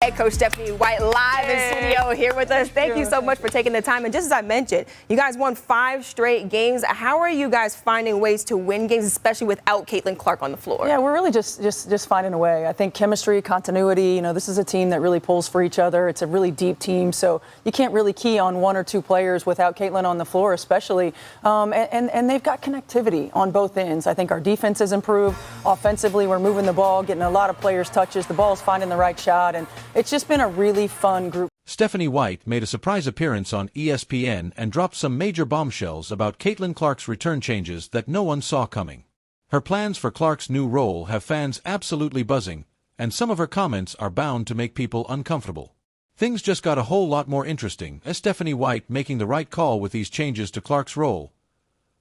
head coach Stephanie White live in studio here with us. Thank you so much for taking the time. And just as I mentioned, you guys won 5 straight games. How are you guys finding ways to win games, especially without Caitlin Clark on the floor? Yeah, we're really just finding a way. I think chemistry, continuity, you know, this is a team that really pulls for each other. It's a really deep team, so you can't really key on 1 or 2 players without Caitlin on the floor, especially. And they've got connectivity on both ends. I think our defense has improved. Offensively, we're moving the ball, getting a lot of players' touches. The ball's finding the right shot, and it's just been a really fun group. Stephanie White made a surprise appearance on ESPN and dropped some major bombshells about Caitlin Clark's return changes that no one saw coming. Her plans for Clark's new role have fans absolutely buzzing, and some of her comments are bound to make people uncomfortable. Things just got a whole lot more interesting as Stephanie White making the right call with these changes to Clark's role.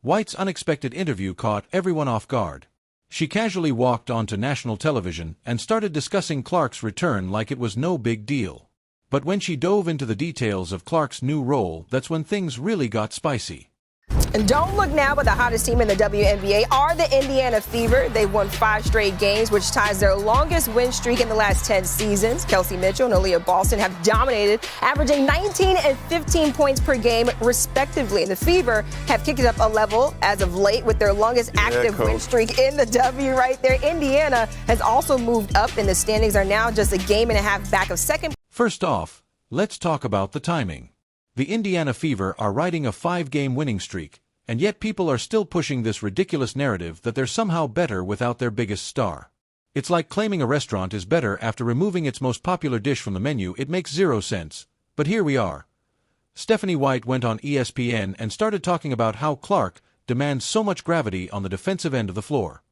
White's unexpected interview caught everyone off guard. She casually walked onto national television and started discussing Clark's return like it was no big deal. But when she dove into the details of Clark's new role, that's when things really got spicy. And don't look now, but the hottest team in the WNBA are the Indiana Fever. They've won 5 straight games, which ties their longest win streak in the last 10 seasons. Kelsey Mitchell and Aaliyah Boston have dominated, averaging 19 and 15 points per game, respectively. And the Fever have kicked it up a level as of late with their longest active win streak in the W right there. Indiana has also moved up, and the standings are now just a game and a half back of second. First off, let's talk about the timing. The Indiana Fever are riding a 5-game winning streak, and yet people are still pushing this ridiculous narrative that they're somehow better without their biggest star. It's like claiming a restaurant is better after removing its most popular dish from the menu. It makes 0 sense. But here we are. Stephanie White went on ESPN and started talking about how Clark demands so much gravity on the defensive end of the floor.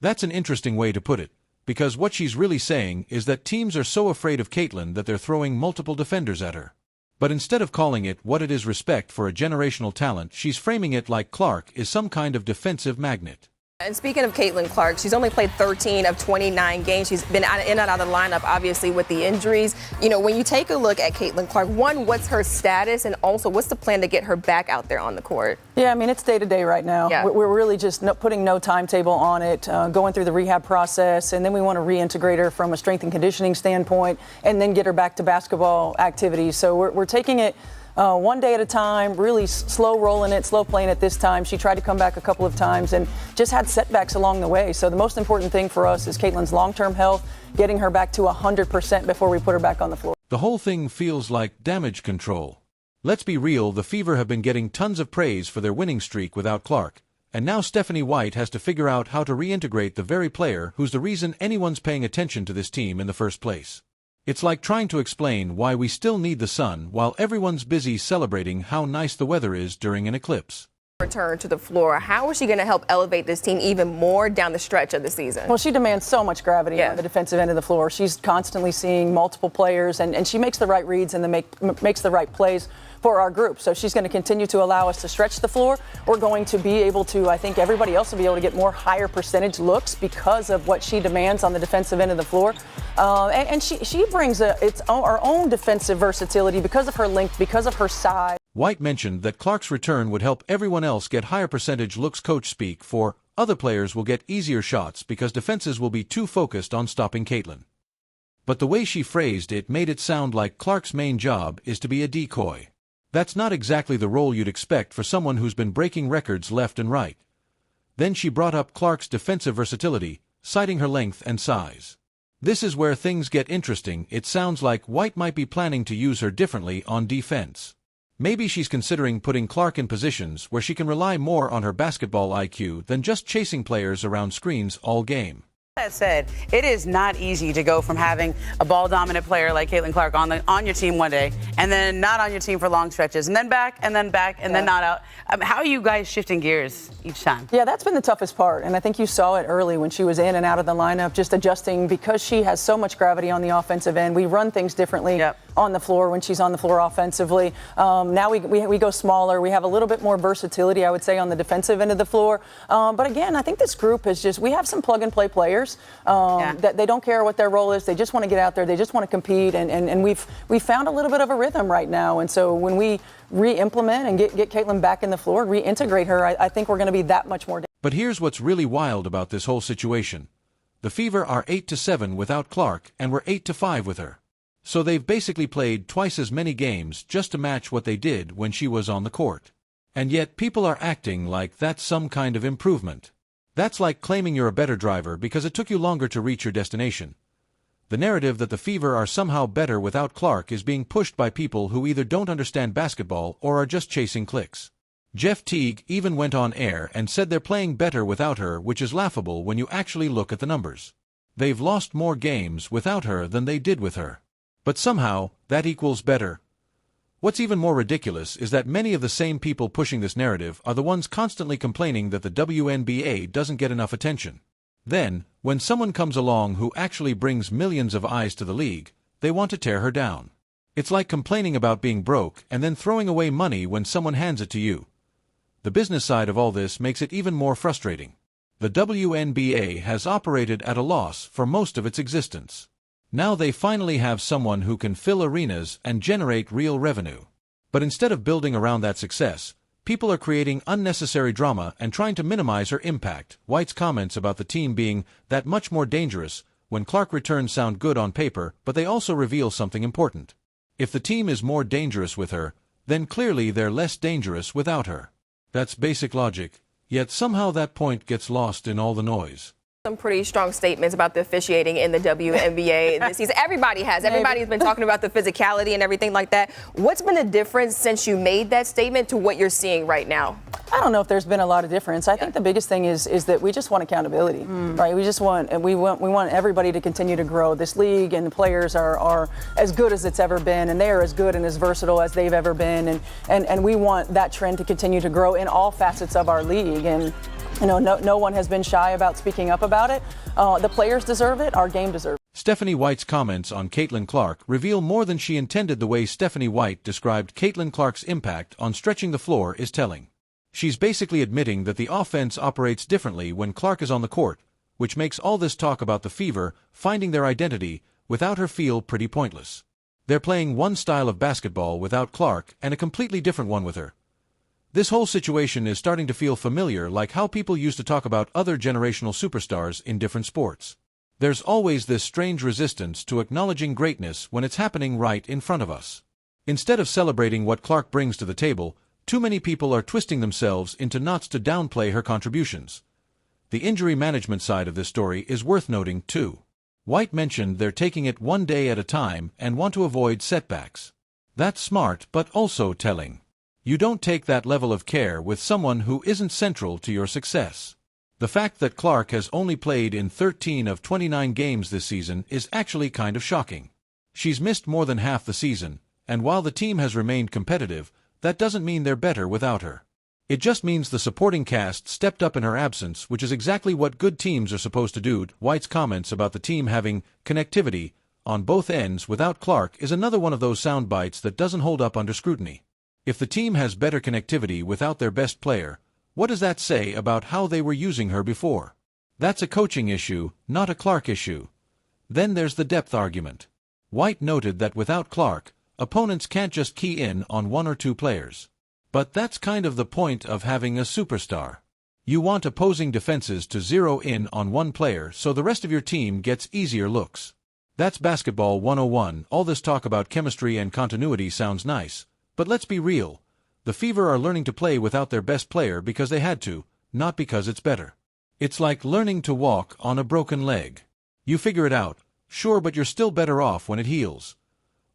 That's an interesting way to put it, because what she's really saying is that teams are so afraid of Caitlin that they're throwing multiple defenders at her. But instead of calling it what it is, respect for a generational talent, she's framing it like Clark is some kind of defensive magnet. And speaking of Caitlin Clark, she's only played 13 of 29 games. She's been in and out of the lineup, obviously, with the injuries. You know, when you take a look at Caitlin Clark, one, what's her status? And also, what's the plan to get her back out there on the court? Yeah, I mean, it's day-to-day right now. Yeah. We're really just putting no timetable on it, going through the rehab process, and then we want to reintegrate her from a strength and conditioning standpoint and then get her back to basketball activities. So we're taking it one day at a time, really slow rolling it, slow playing it this time. She tried to come back a couple of times and just had setbacks along the way. So the most important thing for us is Caitlin's long-term health, getting her back to 100% before we put her back on the floor. The whole thing feels like damage control. Let's be real, the Fever have been getting tons of praise for their winning streak without Clark, and now Stephanie White has to figure out how to reintegrate the very player who's the reason anyone's paying attention to this team in the first place. It's like trying to explain why we still need the sun while everyone's busy celebrating how nice the weather is during an eclipse. Return to the floor. How is she going to help elevate this team even more down the stretch of the season? Well, she demands so much gravity on the defensive end of the floor. She's constantly seeing multiple players, and she makes the right reads and makes the right plays for our group. So she's going to continue to allow us to stretch the floor. We're going to be able to, I think everybody else will be able to get more higher percentage looks because of what she demands on the defensive end of the floor. And she brings our own defensive versatility because of her length, because of her size. White mentioned that Clark's return would help everyone else get higher percentage looks. Coach speak for other players will get easier shots because defenses will be too focused on stopping Caitlin. But the way she phrased it made it sound like Clark's main job is to be a decoy. That's not exactly the role you'd expect for someone who's been breaking records left and right. Then she brought up Clark's defensive versatility, citing her length and size. This is where things get interesting. It sounds like White might be planning to use her differently on defense. Maybe she's considering putting Clark in positions where she can rely more on her basketball IQ than just chasing players around screens all game. That said, it is not easy to go from having a ball-dominant player like Caitlin Clark on your team one day and then not on your team for long stretches and then back and then not out. How are you guys shifting gears each time? Yeah, that's been the toughest part, and I think you saw it early when she was in and out of the lineup, just adjusting because she has so much gravity on the offensive end. We run things differently on the floor when she's on the floor offensively. Now we go smaller. We have a little bit more versatility, I would say, on the defensive end of the floor. But again, I think this group is just, we have some plug-and-play players. That they don't care what their role is. They just want to get out there. They just want to compete. And we've found a little bit of a rhythm right now. And so when we re-implement and get Caitlin back in the floor, reintegrate her, I think we're going to be that much more. But here's what's really wild about this whole situation. The Fever are 8-7 without Clark, and we're 8-5 with her. So they've basically played twice as many games just to match what they did when she was on the court. And yet people are acting like that's some kind of improvement. That's like claiming you're a better driver because it took you longer to reach your destination. The narrative that the Fever are somehow better without Clark is being pushed by people who either don't understand basketball or are just chasing clicks. Jeff Teague even went on air and said they're playing better without her, which is laughable when you actually look at the numbers. They've lost more games without her than they did with her. But somehow, that equals better. What's even more ridiculous is that many of the same people pushing this narrative are the ones constantly complaining that the WNBA doesn't get enough attention. Then, when someone comes along who actually brings millions of eyes to the league, they want to tear her down. It's like complaining about being broke and then throwing away money when someone hands it to you. The business side of all this makes it even more frustrating. The WNBA has operated at a loss for most of its existence. Now they finally have someone who can fill arenas and generate real revenue. But instead of building around that success, people are creating unnecessary drama and trying to minimize her impact. White's comments about the team being that much more dangerous when Clark returns sound good on paper, but they also reveal something important. If the team is more dangerous with her, then clearly they're less dangerous without her. That's basic logic, yet somehow that point gets lost in all the noise. Some pretty strong statements about the officiating in the WNBA this season. Everybody's been talking about the physicality and everything like that. What's been the difference since you made that statement to what you're seeing right now? I don't know if there's been a lot of difference. I think the biggest thing is that we just want accountability, right? We want everybody to continue to grow. This league and the players are as good as it's ever been, and they are as good and as versatile as they've ever been, and we want that trend to continue to grow in all facets of our league. And no one has been shy about speaking up about it. The players deserve it. Our game deserves it. Stephanie White's comments on Caitlin Clark reveal more than she intended. The way Stephanie White described Caitlin Clark's impact on stretching the floor is telling. She's basically admitting that the offense operates differently when Clark is on the court, which makes all this talk about the Fever finding their identity without her feel pretty pointless. They're playing one style of basketball without Clark and a completely different one with her. This whole situation is starting to feel familiar, like how people used to talk about other generational superstars in different sports. There's always this strange resistance to acknowledging greatness when it's happening right in front of us. Instead of celebrating what Clark brings to the table, too many people are twisting themselves into knots to downplay her contributions. The injury management side of this story is worth noting, too. White mentioned they're taking it one day at a time and want to avoid setbacks. That's smart, but also telling. You don't take that level of care with someone who isn't central to your success. The fact that Clark has only played in 13 of 29 games this season is actually kind of shocking. She's missed more than half the season, and while the team has remained competitive, that doesn't mean they're better without her. It just means the supporting cast stepped up in her absence, which is exactly what good teams are supposed to do. White's comments about the team having connectivity on both ends without Clark is another one of those sound bites that doesn't hold up under scrutiny. If the team has better connectivity without their best player, what does that say about how they were using her before? That's a coaching issue, not a Clark issue. Then there's the depth argument. White noted that without Clark, opponents can't just key in on one or two players. But that's kind of the point of having a superstar. You want opposing defenses to zero in on one player so the rest of your team gets easier looks. That's basketball 101. All this talk about chemistry and continuity sounds nice, but let's be real. The Fever are learning to play without their best player because they had to, not because it's better. It's like learning to walk on a broken leg. You figure it out, sure, but you're still better off when it heals.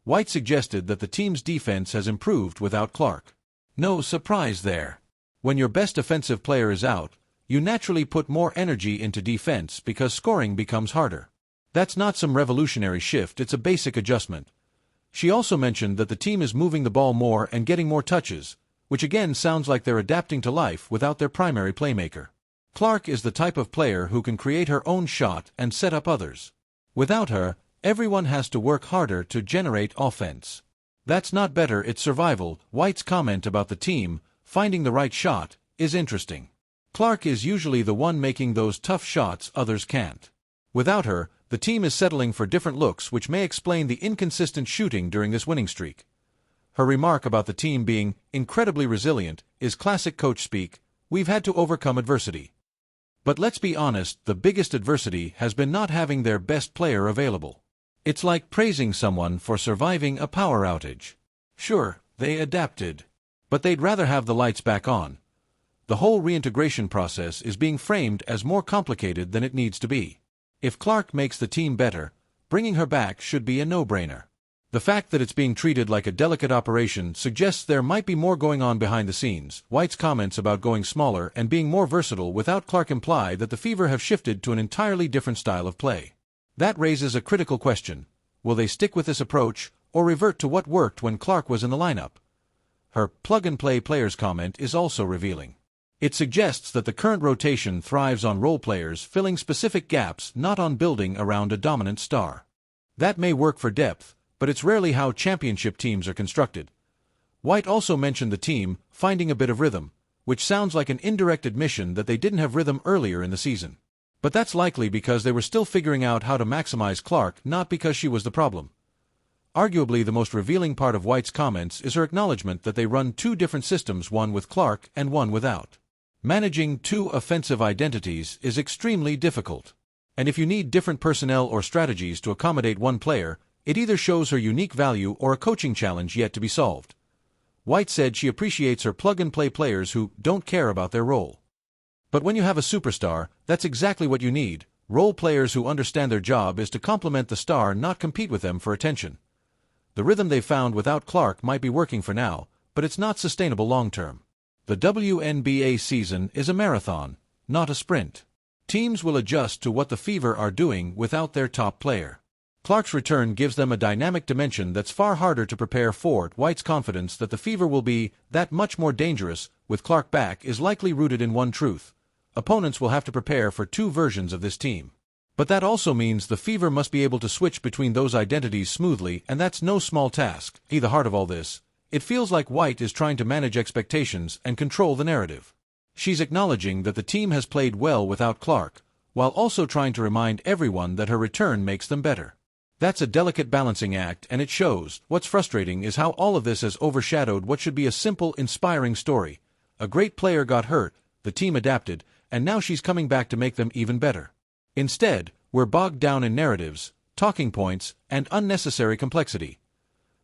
White suggested that the team's defense has improved without Clark. No surprise there. When your best offensive player is out, you naturally put more energy into defense because scoring becomes harder. That's not some revolutionary shift, it's a basic adjustment. She also mentioned that the team is moving the ball more and getting more touches, which again sounds like they're adapting to life without their primary playmaker. Clark is the type of player who can create her own shot and set up others. Without her, everyone has to work harder to generate offense. That's not better, it's survival. White's comment about the team finding the right shot is interesting. Clark is usually the one making those tough shots others can't. Without her, the team is settling for different looks, which may explain the inconsistent shooting during this winning streak. Her remark about the team being incredibly resilient is classic coach speak. We've had to overcome adversity. But let's be honest, the biggest adversity has been not having their best player available. It's like praising someone for surviving a power outage. Sure, they adapted. But they'd rather have the lights back on. The whole reintegration process is being framed as more complicated than it needs to be. If Clark makes the team better, bringing her back should be a no-brainer. The fact that it's being treated like a delicate operation suggests there might be more going on behind the scenes. White's comments about going smaller and being more versatile without Clark imply that the Fever have shifted to an entirely different style of play. That raises a critical question. Will they stick with this approach, or revert to what worked when Clark was in the lineup? Her plug-and-play players comment is also revealing. It suggests that the current rotation thrives on role players filling specific gaps, not on building around a dominant star. That may work for depth, but it's rarely how championship teams are constructed. White also mentioned the team finding a bit of rhythm, which sounds like an indirect admission that they didn't have rhythm earlier in the season. But that's likely because they were still figuring out how to maximize Clark, not because she was the problem. Arguably the most revealing part of White's comments is her acknowledgement that they run two different systems, one with Clark and one without. Managing two offensive identities is extremely difficult. And if you need different personnel or strategies to accommodate one player, it either shows her unique value or a coaching challenge yet to be solved. White said she appreciates her plug-and-play players who don't care about their role. But when you have a superstar, that's exactly what you need. Role players who understand their job is to complement the star, not compete with them for attention. The rhythm they found without Clark might be working for now, but it's not sustainable long-term. The WNBA season is a marathon, not a sprint. Teams will adjust to what the Fever are doing without their top player. Clark's return gives them a dynamic dimension that's far harder to prepare for. White's confidence that the Fever will be that much more dangerous with Clark back is likely rooted in one truth. Opponents will have to prepare for two versions of this team. But that also means the Fever must be able to switch between those identities smoothly, and that's no small task. At the heart of all this, it feels like White is trying to manage expectations and control the narrative. She's acknowledging that the team has played well without Clark, while also trying to remind everyone that her return makes them better. That's a delicate balancing act, and it shows. What's frustrating is how all of this has overshadowed what should be a simple, inspiring story. A great player got hurt, the team adapted, and now she's coming back to make them even better. Instead, we're bogged down in narratives, talking points, and unnecessary complexity.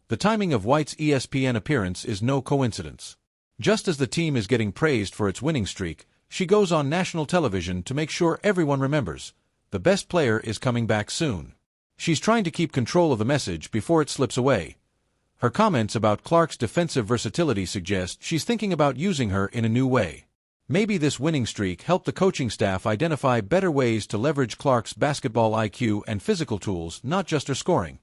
The timing of White's ESPN appearance is no coincidence. Just as the team is getting praised for its winning streak, she goes on national television to make sure everyone remembers. The best player is coming back soon. She's trying to keep control of the message before it slips away. Her comments about Clark's defensive versatility suggest she's thinking about using her in a new way. Maybe this winning streak helped the coaching staff identify better ways to leverage Clark's basketball IQ and physical tools, not just her scoring.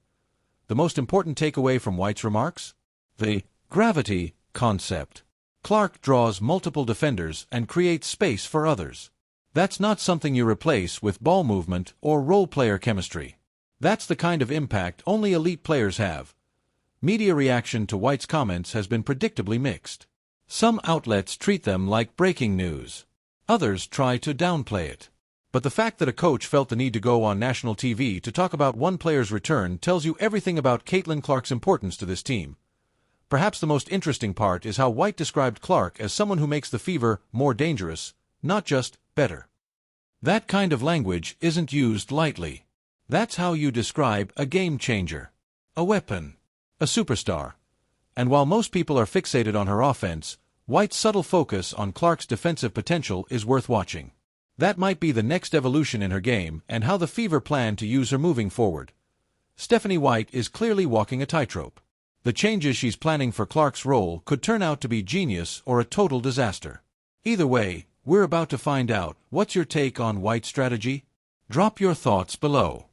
The most important takeaway from White's remarks? The gravity concept. Clark draws multiple defenders and creates space for others. That's not something you replace with ball movement or role-player chemistry. That's the kind of impact only elite players have. Media reaction to White's comments has been predictably mixed. Some outlets treat them like breaking news. Others try to downplay it. But the fact that a coach felt the need to go on national TV to talk about one player's return tells you everything about Caitlin Clark's importance to this team. Perhaps the most interesting part is how White described Clark as someone who makes the Fever more dangerous, not just better. That kind of language isn't used lightly. That's how you describe a game changer, a weapon, a superstar. And while most people are fixated on her offense, White's subtle focus on Clark's defensive potential is worth watching. That might be the next evolution in her game and how the Fever plan to use her moving forward. Stephanie White is clearly walking a tightrope. The changes she's planning for Clark's role could turn out to be genius or a total disaster. Either way, we're about to find out. What's your take on White's strategy? Drop your thoughts below.